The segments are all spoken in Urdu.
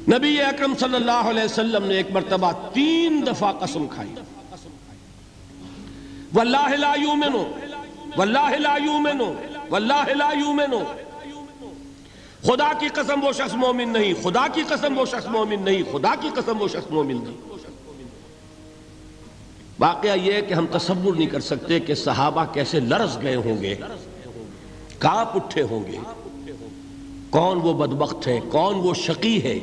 نبی اکرم صلی اللہ علیہ وسلم نے ایک مرتبہ 3 دفعہ قسم کھائی، واللہ لا یؤمنو، واللہ لا یؤمنو، واللہ لا یؤمنو، خدا کی قسم وہ شخص مومن نہیں، خدا کی قسم وہ شخص مومن نہیں، خدا کی قسم وہ شخص مومن نہیں۔ واقعہ یہ ہے کہ ہم تصور نہیں کر سکتے کہ صحابہ کیسے لرز گئے ہوں گے، کانپ اٹھے ہوں گے، کون وہ بدبخت ہے، کون وہ شقی ہے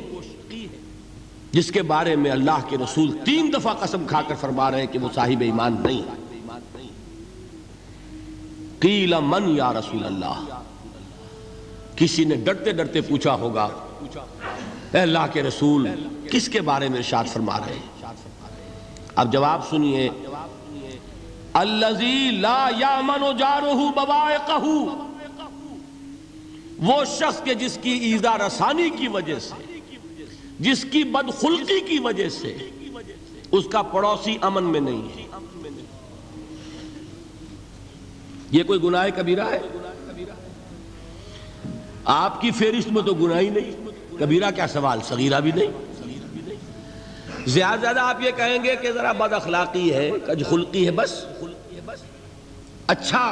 جس کے بارے میں اللہ کے رسول 3 دفعہ قسم کھا کر فرما رہے ہیں کہ وہ صاحب ایمان نہیں ہے۔ قیل من یا رسول اللہ، کسی نے ڈرتے ڈرتے پوچھا ہوگا اے اللہ کے رسول کس کے بارے میں ارشاد فرما رہے ہیں؟ اب جواب سنیے، الذی لا یامن جارہ بوائقہ، وہ شخص کے جس کی ایذا رسانی کی وجہ سے، جس کی بدخلقی کی وجہ سے اس کا پڑوسی امن میں نہیں ہے۔ یہ کوئی گناہ کبیرہ ہے؟ آپ کی فہرست میں تو گناہ ہی نہیں، کبیرہ کیا سوال، صغیرہ بھی نہیں۔ زیادہ آپ یہ کہیں گے کہ ذرا بد اخلاقی ہے، کج خلقی ہے، بس اچھا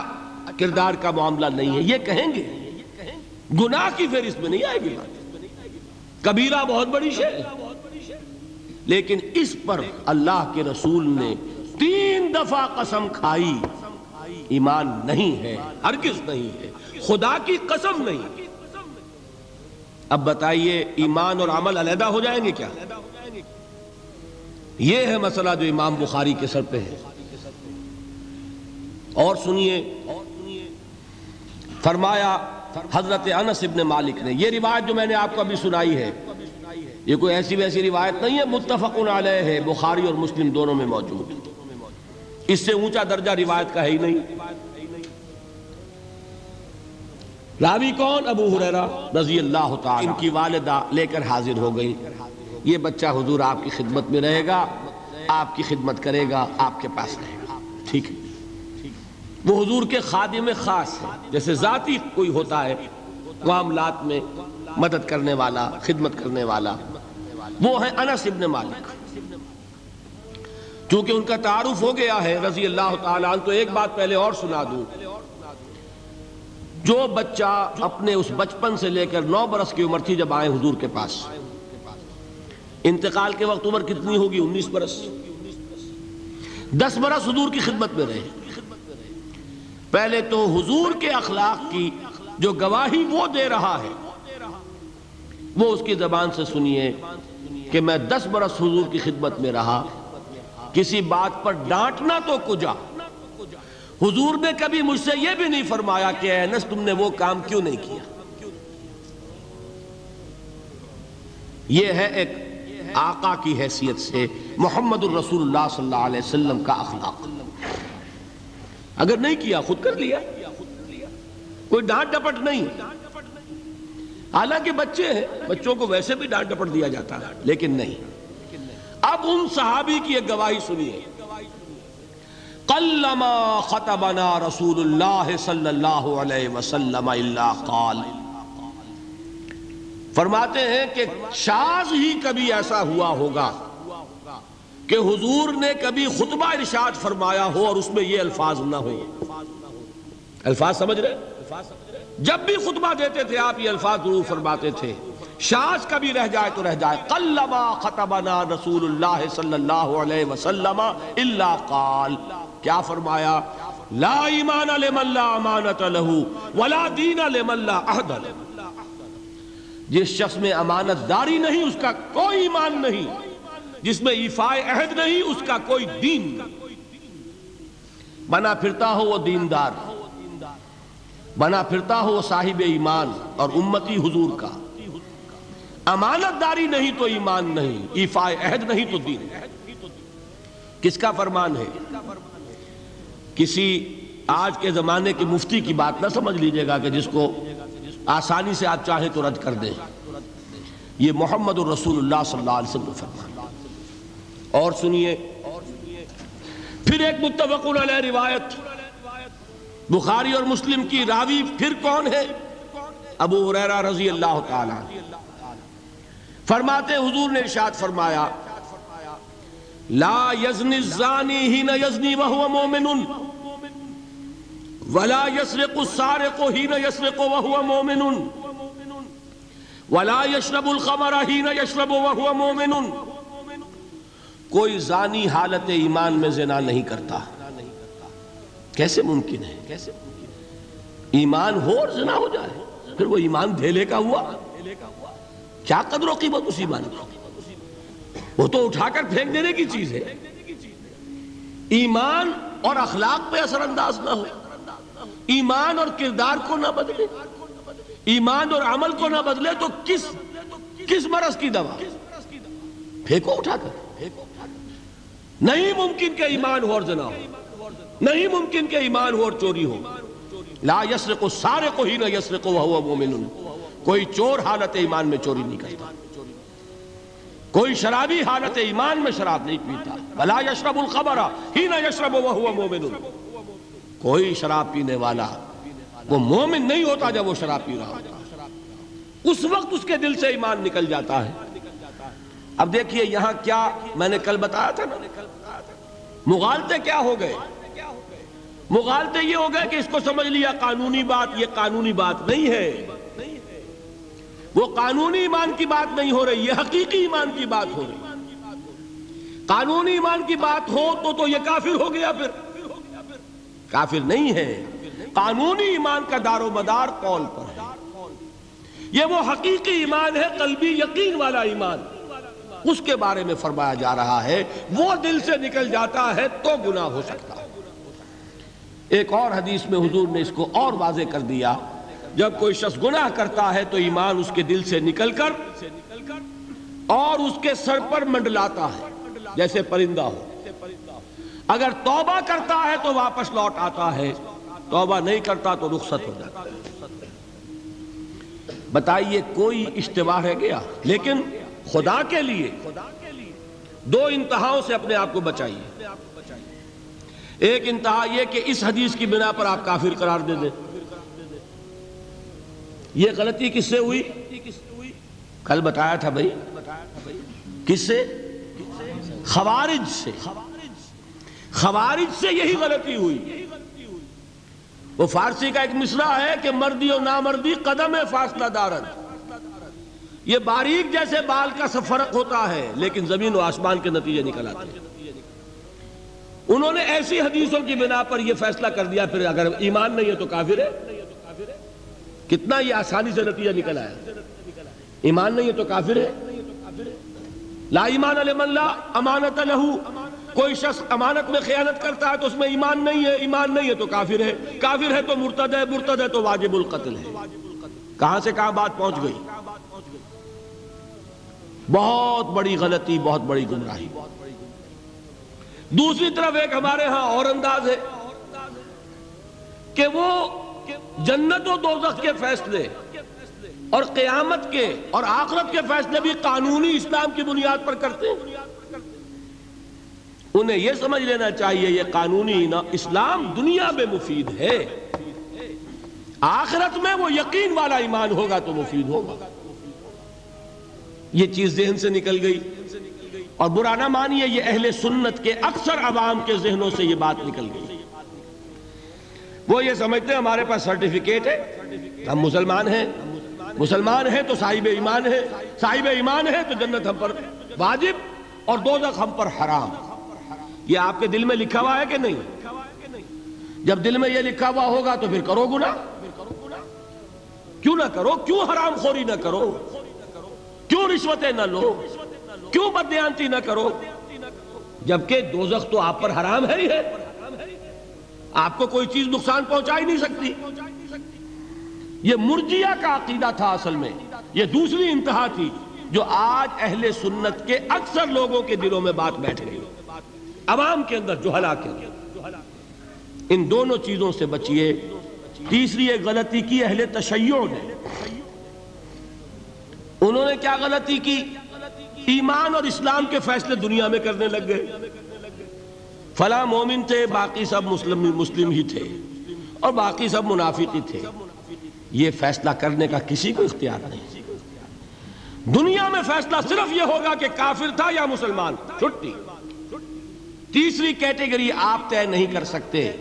کردار کا معاملہ نہیں ہے، یہ کہیں گے، گناہ کی فہرست میں نہیں آئے گی۔ کبیرہ بہت بڑی شے، لیکن اس پر اللہ کے رسول نے 3 دفعہ قسم کھائی، ایمان نہیں ہے، ہرگز نہیں ہے، خدا کی قسم نہیں۔ اب بتائیے ایمان اور عمل علیحدہ ہو جائیں گے کیا؟ یہ ہے مسئلہ جو امام بخاری کے سر پہ ہے۔ اور سنیے، فرمایا حضرت انس ابن مالک نے، یہ روایت جو میں نے آپ کو ابھی سنائی ہے یہ کوئی ایسی ویسی روایت نہیں ہے، متفق علیہ ہے، بخاری اور مسلم دونوں میں موجود، اس سے اونچا درجہ روایت کا ہے ہی نہیں۔ راوی کون؟ ابو ہریرہ رضی اللہ تعالی، ان کی والدہ لے کر حاضر ہو گئی، یہ بچہ حضور آپ کی خدمت میں رہے گا، آپ کی خدمت کرے گا، آپ کے پاس رہے گا، ٹھیک ہے۔ وہ حضور کے خادم خاص ہے، جیسے ذاتی کوئی ہوتا ہے معاملات میں مدد کرنے والا، خدمت کرنے والا، وہ ہیں انس ابن مالک۔ چونکہ ان کا تعارف ہو گیا ہے رضی اللہ تعالیٰ عنہ، تو ایک بات پہلے اور سنا دوں، جو بچہ اپنے اس بچپن سے لے کر 9 برس کی عمر تھی جب آئے حضور کے پاس، انتقال کے وقت عمر کتنی ہوگی؟ 19 برس، 10 برس حضور کی خدمت میں رہے۔ پہلے تو حضور کے اخلاق کی جو گواہی وہ دے رہا ہے وہ اس کی زبان سے سنیے کہ میں 10 برس حضور کی خدمت میں رہا، کسی بات پر ڈانٹنا تو کجا، حضور نے کبھی مجھ سے یہ بھی نہیں فرمایا کہ اے انس تم نے وہ کام کیوں نہیں کیا۔ یہ ہے ایک آقا کی حیثیت سے محمد الرسول اللہ صلی اللہ علیہ وسلم کا اخلاق۔ اگر نہیں کیا خود کر لیا، کوئی ڈانٹ ڈپٹ نہیں، حالانکہ بچے ہیں، بچوں کو ویسے بھی ڈانٹ ڈپٹ دیا جاتا ہے، لیکن نہیں۔ اب ان صحابی کی ایک گواہی سنیے، قلما خطبنا رسول اللہ صلی اللہ علیہ وسلم الا قال، فرماتے ہیں کہ شاذ ہی کبھی ایسا ہوا ہوگا کہ حضور نے کبھی خطبہ ارشاد فرمایا ہو اور اس میں یہ الفاظ نہ ہو۔ الفاظ سمجھ رہے؟ جب بھی خطبہ دیتے تھے آپ یہ الفاظ ضرور فرماتے تھے، شاذ کبھی رہ جائے تو رہ جائے، قلما خطبنا رسول اللہ صلی اللہ علیہ وسلم الا قال، کیا فرمایا؟ لا ایمان لمن لا امانت لہ ولا دین لمن لا عہد لہ، جس شخص میں امانت داری نہیں اس کا کوئی ایمان نہیں، جس میں ایفائے عہد نہیں اس کا کوئی دین نہیں۔ بنا پھرتا ہو وہ دیندار، بنا پھرتا ہو وہ صاحب ایمان اور امتی حضور کا، امانت داری نہیں تو ایمان نہیں، ایفائے عہد نہیں تو دین۔ کس کا فرمان ہے؟ کسی آج کے زمانے کے مفتی کی بات نہ سمجھ لیجئے گا کہ جس کو آسانی سے آپ چاہیں تو رد کر دیں، یہ محمد الرسول اللہ صلی اللہ علیہ وسلم فرمان۔ اور سنیے پھر ایک متفق علیہ روایت بخاری اور مسلم کی، راوی پھر کون ہے؟ ابو ہریرہ رضی اللہ تعالیٰ عنہ۔ فرماتے حضور نے ارشاد فرمایا لا یزنی الزانی حین یزنی وہو مومن ولا یسرق السارق حین یسرق وہو مومن ولا یشرب الخمر حین یشرب وہو مومن. کوئی زانی حالت ایمان میں زنا نہیں کرتا. کیسے ممکن ہے؟ ایمان ہو اور زنا ہو جائے؟ پھر وہ ایمان دھیلے کا ہوا. کیا قدر و قیمت اس ایمان کی؟ وہ تو اٹھا کر پھینک دینے کی چیز ہے. ایمان اور اخلاق پہ اثر انداز نہ ہو، ایمان اور کردار کو نہ بدلے، ایمان اور عمل کو نہ بدلے تو کس مرض کی دوا؟ پھینکو اٹھا کر. نہیں ممکن کہ ایمان ہو اور زنا ہو، نہیں ممکن کہ ایمان ہو اور چوری ہو. لا یسرق السارق حین یسرق وہو مومن. کوئی چور حالت ایمان میں چوری نہیں کرتا، کوئی شرابی حالت ایمان میں شراب نہیں پیتا. ولا یشرب الخمر حین یشرب وہو مومن. کوئی شراب پینے والا وہ مومن نہیں ہوتا جب وہ شراب پی رہا ہوتا. اس وقت اس کے دل سے ایمان نکل جاتا ہے. اب دیکھیے یہاں کیا میں نے کل بتایا تھا نا، مغالطے کیا ہو گئے؟ مغالطے یہ ہو گئے کہ اس کو سمجھ لیا قانونی بات. یہ قانونی بات نہیں ہے، وہ قانونی ایمان کی بات نہیں ہو رہی، یہ حقیقی ایمان کی بات ہو رہی. قانونی ایمان کی بات ہو تو یہ کافر ہو گیا. پھر کافر نہیں ہے. قانونی ایمان کا دار و مدار قول پر ہے. یہ وہ حقیقی ایمان ہے، قلبی یقین والا ایمان. اس کے بارے میں فرمایا جا رہا ہے وہ دل سے نکل جاتا ہے تو گناہ ہو سکتا ہے. ایک اور حدیث میں حضور نے اس کو اور واضح کر دیا. جب کوئی شخص گناہ کرتا ہے تو ایمان اس کے دل سے نکل کر اور اس کے سر پر منڈلاتا ہے جیسے پرندہ ہو. اگر توبہ کرتا ہے تو واپس لوٹ آتا ہے، توبہ نہیں کرتا تو رخصت ہو جاتا ہے. بتائیے کوئی اشتباہ رہ گیا؟ لیکن خدا کے لیے دو انتہاؤں سے اپنے آپ کو بچائیے. ایک انتہا یہ کہ اس حدیث کی بنا پر آپ کافر قرار دے دیں. یہ غلطی کس سے ہوئی؟ کل بتایا تھا بھائی. کس سے؟ خوارج سے. خوارج سے یہی غلطی ہوئی. وہ فارسی کا ایک مصرع ہے کہ مردی و نامردی قدم فاصلہ دارند. یہ باریک جیسے بال کا سا فرق ہوتا ہے لیکن زمین و آسمان کے نتیجے نکل آتے ہیں. انہوں نے ایسی حدیثوں کی بنا پر یہ فیصلہ کر دیا پھر اگر ایمان نہیں ہے تو کافر ہے. کتنا یہ آسانی سے نتیجہ نکل آیا. ایمان نہیں ہے تو کافر ہے. لا ایمان لمن لا امانت لہو. کوئی شخص امانت میں خیانت کرتا ہے تو اس میں ایمان نہیں ہے، ایمان نہیں ہے تو کافر ہے. کافر ہے تو مرتد ہے، مرتد ہے تو واجب القتل ہے. کہاں سے کہاں بات پہنچ گئی؟ بہت بڑی غلطی، بہت بڑی گمراہی. دوسری طرف ایک ہمارے ہاں اور انداز ہے کہ وہ جنت و دوزخ کے فیصلے اور قیامت کے اور آخرت کے فیصلے بھی قانونی اسلام کی بنیاد پر کرتے ہیں. انہیں یہ سمجھ لینا چاہیے یہ قانونی اسلام دنیا میں مفید ہے، آخرت میں وہ یقین والا ایمان ہوگا تو مفید ہوگا. یہ چیز ذہن سے نکل گئی. اور برا نہ مانیے یہ اہل سنت کے اکثر عوام کے ذہنوں سے یہ بات نکل گئی. وہ یہ سمجھتے ہیں ہمارے پاس سرٹیفکیٹ ہے، ہم مسلمان ہیں، مسلمان ہیں تو صاحب ایمان ہے، صاحب ایمان ہے تو جنت ہم پر واجب اور دوزخ ہم پر حرام. یہ آپ کے دل میں لکھا ہوا ہے کہ نہیں؟ جب دل میں یہ لکھا ہوا ہوگا تو پھر کرو گناہ. کیوں نہ کرو؟ کیوں حرام خوری نہ کرو؟ کیوں رشوتیں نہ لو؟ کیوں بددیانتی نہ کرو؟ جبکہ دوزخ تو آپ پر حرام ہے ہی ہے، آپ کو کوئی چیز نقصان پہنچا ہی نہیں سکتی. یہ مرجیہ کا عقیدہ تھا اصل میں. یہ دوسری انتہا تھی جو آج اہل سنت کے اکثر لوگوں کے دلوں میں بات بیٹھ گئی، عوام کے اندر، جہلا کے اندر. ان دونوں چیزوں سے بچیے. تیسری ایک غلطی کی اہل تشیع نے. انہوں نے کیا غلطی کی؟ ایمان اور اسلام کے فیصلے دنیا میں کرنے لگ گئے. فلاں مومن تھے، باقی سب مسلم ہی تھے اور باقی سب منافق ہی تھے. یہ فیصلہ کرنے کا کسی کو اختیار نہیں. دنیا میں فیصلہ صرف یہ ہوگا کہ کافر تھا یا مسلمان، چھٹی۔ تیسری کیٹیگری آپ طے نہیں کر سکتے،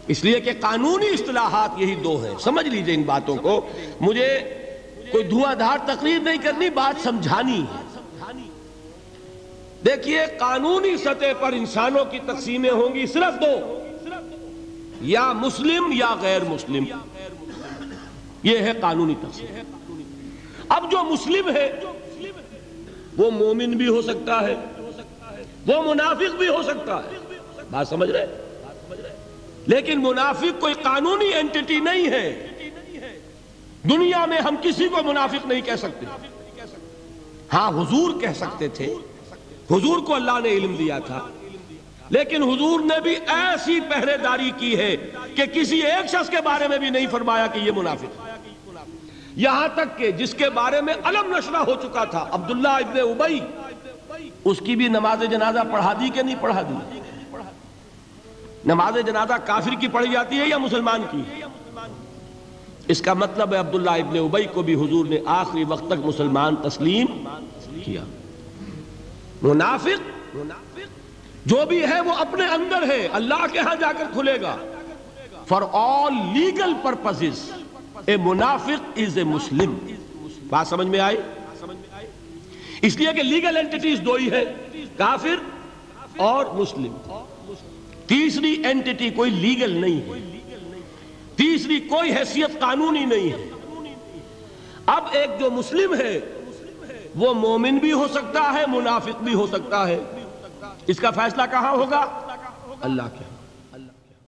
اس لیے کہ قانونی اصطلاحات یہی دو ہیں۔ سمجھ لیجئے ان باتوں کو، مجھے کوئی دھواں دھار تقریر نہیں کرنی، بات سمجھانی ہے۔ دیکھیے قانونی سطح پر انسانوں کی تقسیمیں ہوں گی صرف دو، یا مسلم یا غیر مسلم، یہ ہے قانونی تقسیم۔ اب جو مسلم ہے وہ مومن بھی ہو سکتا ہے، وہ منافق بھی ہو سکتا ہے، بات سمجھ رہے؟ لیکن منافق کوئی قانونی اینٹی نہیں ہے۔ دنیا میں ہم کسی کو منافق نہیں کہہ سکتے، ہاں حضور کہہ سکتے تھے، حضور کو اللہ نے علم دیا تھا، لیکن حضور نے بھی ایسی پہرے داری کی ہے کہ کسی ایک شخص کے بارے میں بھی نہیں فرمایا کہ یہ منافق ہے۔ یہاں تک کہ جس کے بارے میں علم نشرہ ہو چکا تھا، عبداللہ ابن ابی، اس کی بھی نماز جنازہ پڑھا دی کہ نہیں پڑھا دی؟ نماز جنازہ کافر کی پڑھی جاتی ہے یا مسلمان کی؟ اس کا مطلب ہے عبداللہ ابن ابی کو بھی حضور نے آخری وقت تک مسلمان تسلیم کیا۔ منافق جو بھی ہے وہ اپنے اندر ہے، اللہ کے ہاں جا کر کھلے گا۔ For all legal purposes a منافق is a Muslim۔ بات سمجھ میں آئی؟ اس لیے کہ لیگل اینٹیٹیز دو ہی ہے، کافر اور مسلم۔ تیسری اینٹیٹی کوئی لیگل نہیں ہے، تیسری کوئی حیثیت قانونی نہیں ہے۔ اب ایک جو مسلم ہے وہ مومن بھی ہو سکتا ہے، منافق بھی ہو سکتا ہے، اس کا فیصلہ کہاں ہوگا؟ اللہ کے